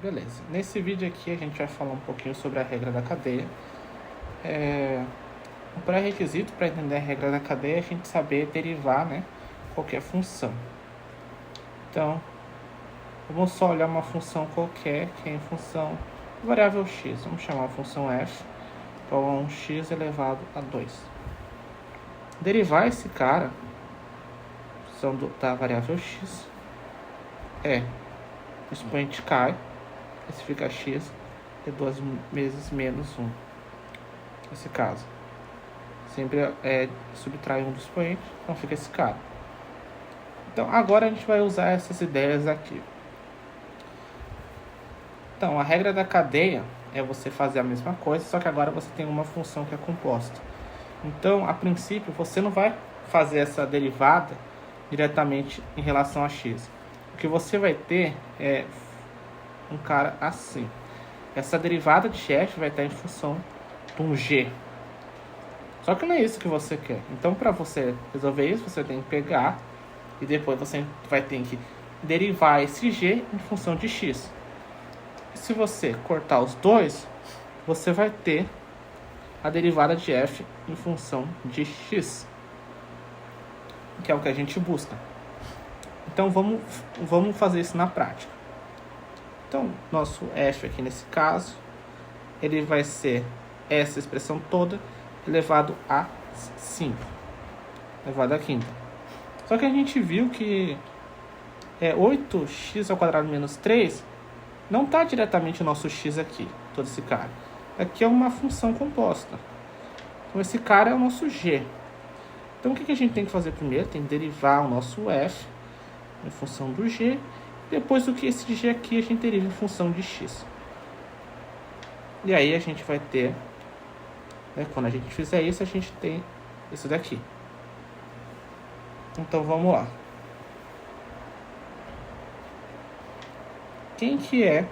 Beleza. Nesse vídeo aqui a gente vai falar um pouquinho sobre a regra da cadeia. O pré-requisito para entender a regra da cadeia é a gente saber derivar, né, qualquer função. Então, vamos só olhar uma função qualquer, que é em função da variável x. Vamos chamar a função f igual a 1x elevado a 2. Derivar esse cara, função da variável x, o expoente cai, esse fica x, é 2 vezes menos 1. Nesse caso, sempre subtrai um dos expoentes, então fica esse cara. Então, agora a gente vai usar essas ideias aqui. Então, a regra da cadeia é você fazer a mesma coisa, só que agora você tem uma função que é composta. Então, a princípio, você não vai fazer essa derivada diretamente em relação a x. O que você vai ter é um cara assim. Essa derivada de f vai estar em função de um g. Só que não é isso que você quer. Então, para você resolver isso, você tem que pegar e depois você vai ter que derivar esse g em função de x. E se você cortar os dois, você vai ter a derivada de f em função de x, que é o que a gente busca. Então, vamos fazer isso na prática. Então, nosso f aqui nesse caso, ele vai ser essa expressão toda elevado a 5, elevado a quinta. Só que a gente viu que 8x ao quadrado menos 3 não está diretamente o nosso x aqui, todo esse cara. Aqui é uma função composta. Então, esse cara é o nosso g. Então, o que a gente tem que fazer primeiro? Tem que derivar o nosso f em função do g. Depois do que esse g aqui, a gente deriva em função de x. E aí, a gente vai ter... quando a gente fizer isso, a gente tem isso daqui. Então, vamos lá. Quem que é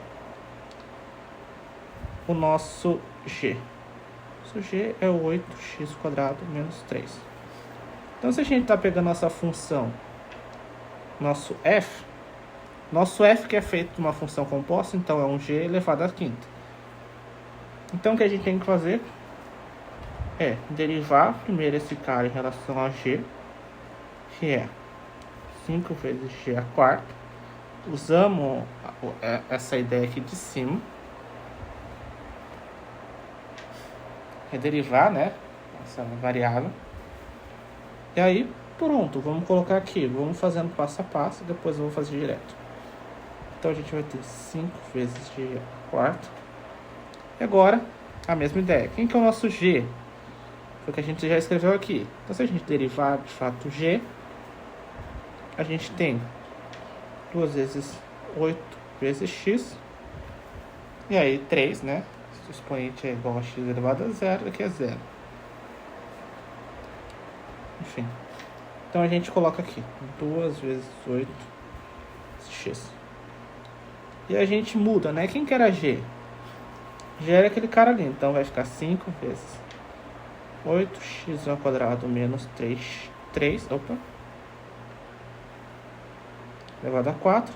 o nosso g? Nosso g é 8x² menos 3. Então, se a gente está pegando nossa função, nosso f que é feito de uma função composta, então é um g elevado à quinta. Então, o que a gente tem que fazer é derivar primeiro esse cara em relação a g, que é 5 vezes g à quarta. Usamos essa ideia aqui de cima. É derivar, né, essa variável. E aí, pronto, vamos colocar aqui. Vamos fazendo passo a passo, depois eu vou fazer direto. Então, a gente vai ter 5 vezes g à quarta. E agora, a mesma ideia. Quem que é o nosso g? Foi o que a gente já escreveu aqui. Então, se a gente derivar, de fato, g, a gente tem 2 vezes 8 vezes x. E aí, 3, né? Se o expoente é igual a x elevado a zero, aqui é zero. Enfim. Então, a gente coloca aqui 2 vezes 8 x. E a gente muda, né? Quem que era g? G era aquele cara ali. Então, vai ficar 5 vezes 8x² menos 3, elevado a 4,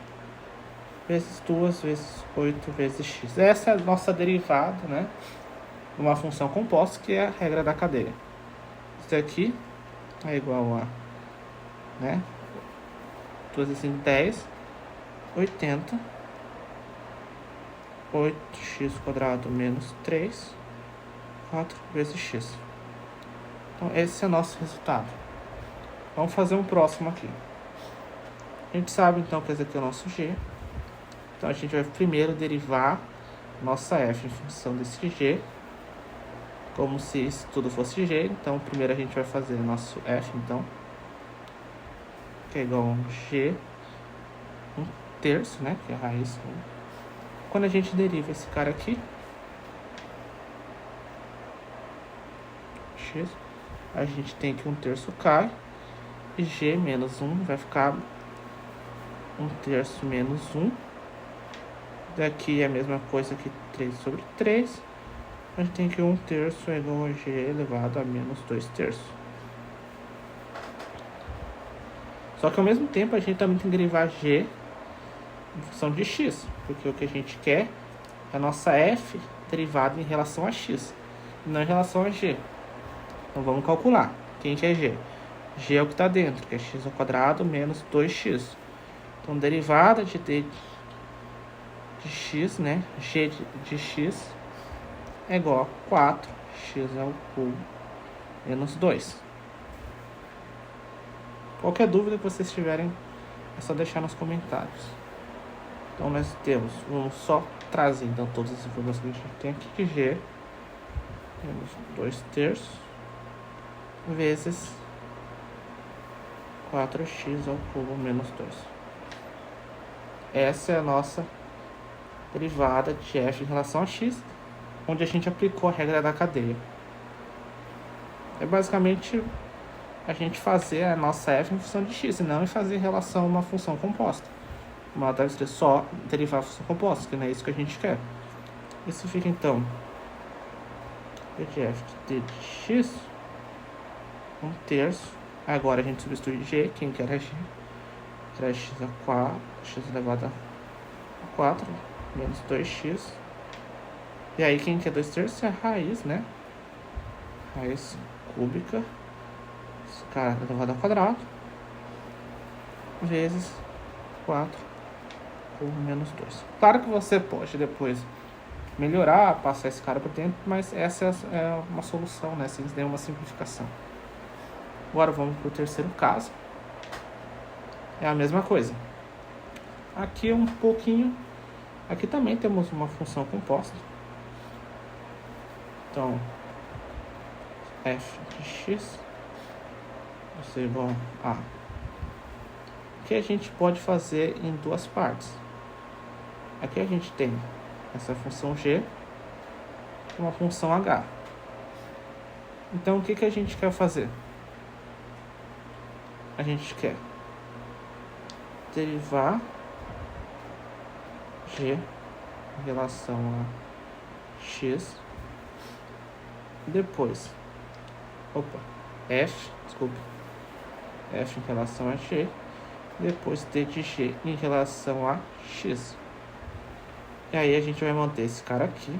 vezes 2 vezes 8 vezes x. Essa é a nossa derivada, né, de uma função composta, que é a regra da cadeia. Isso aqui é igual a, né, 2 vezes 5, 10, 80, 8x² menos 3, 4 vezes x. Então, esse é o nosso resultado. Vamos fazer um próximo aqui. A gente sabe, então, que esse aqui é o nosso g. Então, a gente vai primeiro derivar nossa f em função desse g, como se isso tudo fosse g. Então, primeiro a gente vai fazer nosso f, então, que é igual a g, 1/3, né, que é a raiz 1. Quando a gente deriva esse cara aqui, x, a gente tem que 1/3 cai, e g menos 1 vai ficar 1/3 menos 1. Daqui é a mesma coisa que 3 sobre 3. A gente tem que 1/3 é igual a g elevado a menos 2/3. Só que ao mesmo tempo a gente também tem que derivar g em função de x, porque o que a gente quer é a nossa f derivada em relação a x, e não em relação a g. Então vamos calcular. Quem que é g? G é o que está dentro, que é x ao quadrado menos 2x. Então derivada de d de x, né? G de x é igual a 4x ao cubo menos 2. Qualquer dúvida que vocês tiverem, é só deixar nos comentários. Então nós temos, vamos só trazer então todas as informações que a gente tem aqui, que g menos 2/3 vezes 4x ao cubo menos 2. Essa é a nossa derivada de f em relação a x, onde a gente aplicou a regra da cadeia. É basicamente a gente fazer a nossa f em função de x, e não em fazer em relação a uma função composta. Uma deve ser só derivar a função composta, que não é isso que a gente quer. Isso fica então p de f de d de x 1/3. Agora a gente substitui g, quem que era g? Era x a 4, x elevado a 4, menos 2x. E aí quem que é 2/3? É a raiz, né? Raiz cúbica, esse cara elevado ao quadrado, vezes 4 cubo menos 2. Claro que você pode depois melhorar, passar esse cara por dentro, mas essa é uma solução, né? Sem nenhuma simplificação. Agora vamos para o terceiro caso. É a mesma coisa. Aqui é um pouquinho... Aqui também temos uma função composta. Então, f de x vai ser igual a... que a gente pode fazer em duas partes. Aqui a gente tem essa função g e uma função h. Então, o que a gente quer fazer? A gente quer derivar g em relação a x, depois f em relação a g, depois d de g em relação a x. E aí a gente vai manter esse cara aqui,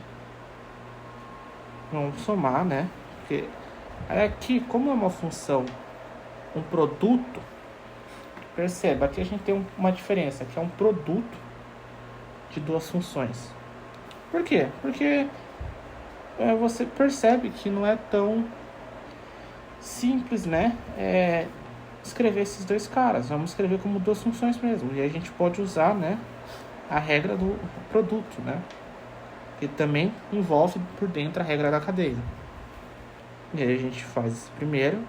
vamos somar, né? Porque aí aqui, como é uma função, um produto, perceba, aqui a gente tem uma diferença, que é um produto de duas funções. Por quê? Porque você percebe que não é tão simples, né? Escrever esses dois caras. Vamos escrever como duas funções mesmo. E aí a gente pode usar, né, a regra do produto, né? Que também envolve por dentro a regra da cadeia. E aí a gente faz esse primeiro.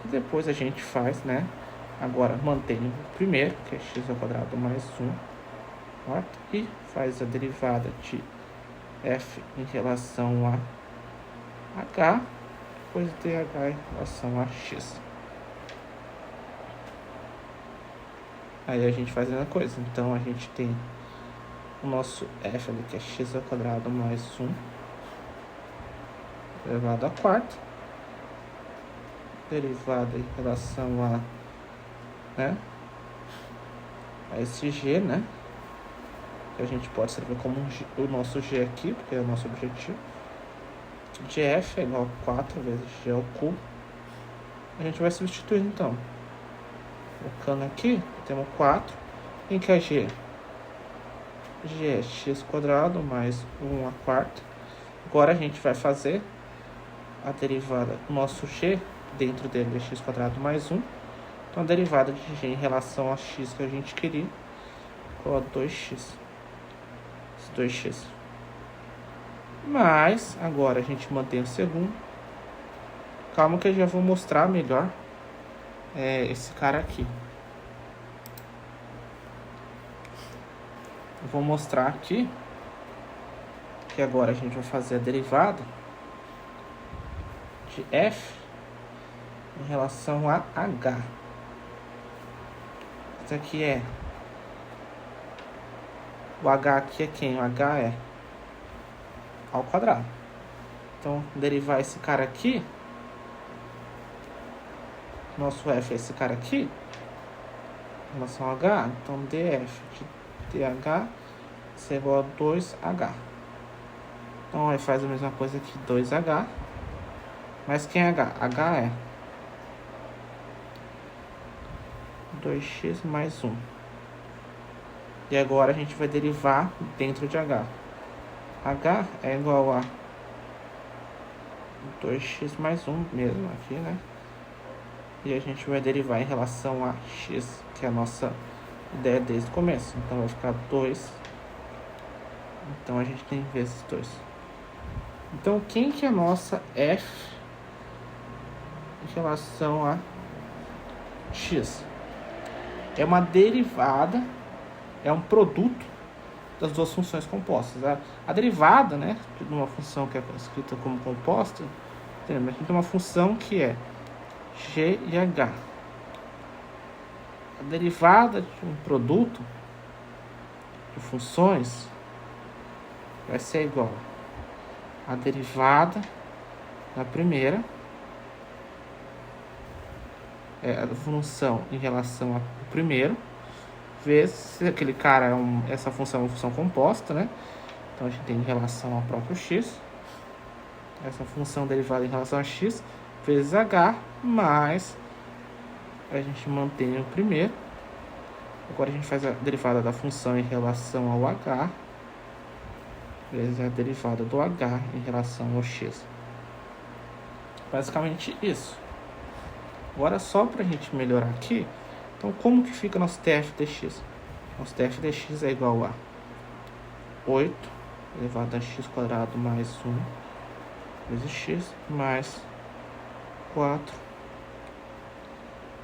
E depois a gente faz, né? Agora mantém o primeiro, que é x ao quadrado mais 1. Certo? E faz a derivada de f em relação a h, depois dh em relação a x. Aí a gente faz a mesma coisa. Então a gente tem o nosso f ali, que é x ao quadrado mais 1 elevado a quarta, derivada em relação a, né, a esse g, né, que a gente pode escrever como o nosso g aqui, porque é o nosso objetivo, de f é igual a 4 vezes g ao cubo. A gente vai substituir então, colocando aqui, temos 4, em que é g? G é x quadrado mais 1 à quarta. Agora a gente vai fazer a derivada do nosso g, dentro dele é x quadrado mais 1. Então a derivada de g em relação a x que a gente queria, igual a 2x. 2x. Mas agora a gente mantém o segundo. Calma que eu já vou mostrar melhor esse cara aqui. Eu vou mostrar aqui que agora a gente vai fazer a derivada de f em relação a h. Isso aqui é... O h aqui é quem? O h é ao quadrado. Então, derivar esse cara aqui, nosso f é esse cara aqui, em relação a H, então df de dh isso é igual a 2h. Então aí faz a mesma coisa que 2h, mas quem é h? H é 2x mais 1. E agora a gente vai derivar dentro de h. H é igual a 2x mais 1 mesmo aqui, né? E a gente vai derivar em relação a x, que é a nossa ideia desde o começo. Então vai ficar 2. Então a gente tem que ver esses dois. Então quem que é a nossa f em relação a x? É uma derivada, é um produto das duas funções compostas. A derivada, né, de uma função que é escrita como composta, a gente tem uma função que é g e h. A derivada de um produto de funções vai ser igual a derivada da primeira, a função em relação ao primeiro, vezes se aquele cara essa função é uma função composta, né? Então a gente tem em relação ao próprio x, essa função derivada em relação a x, vezes h, mais a gente mantém o primeiro. Agora a gente faz a derivada da função em relação ao h, vezes a derivada do h em relação ao x. Basicamente isso. Agora só para a gente melhorar aqui, então como que fica nosso TF dx? Nosso TF dx é igual a 8 elevado a x quadrado mais 1 vezes x mais 4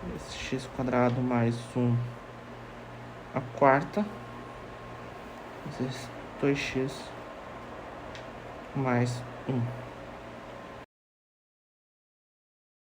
vezes x quadrado mais 1 a quarta vezes 2x mais 1.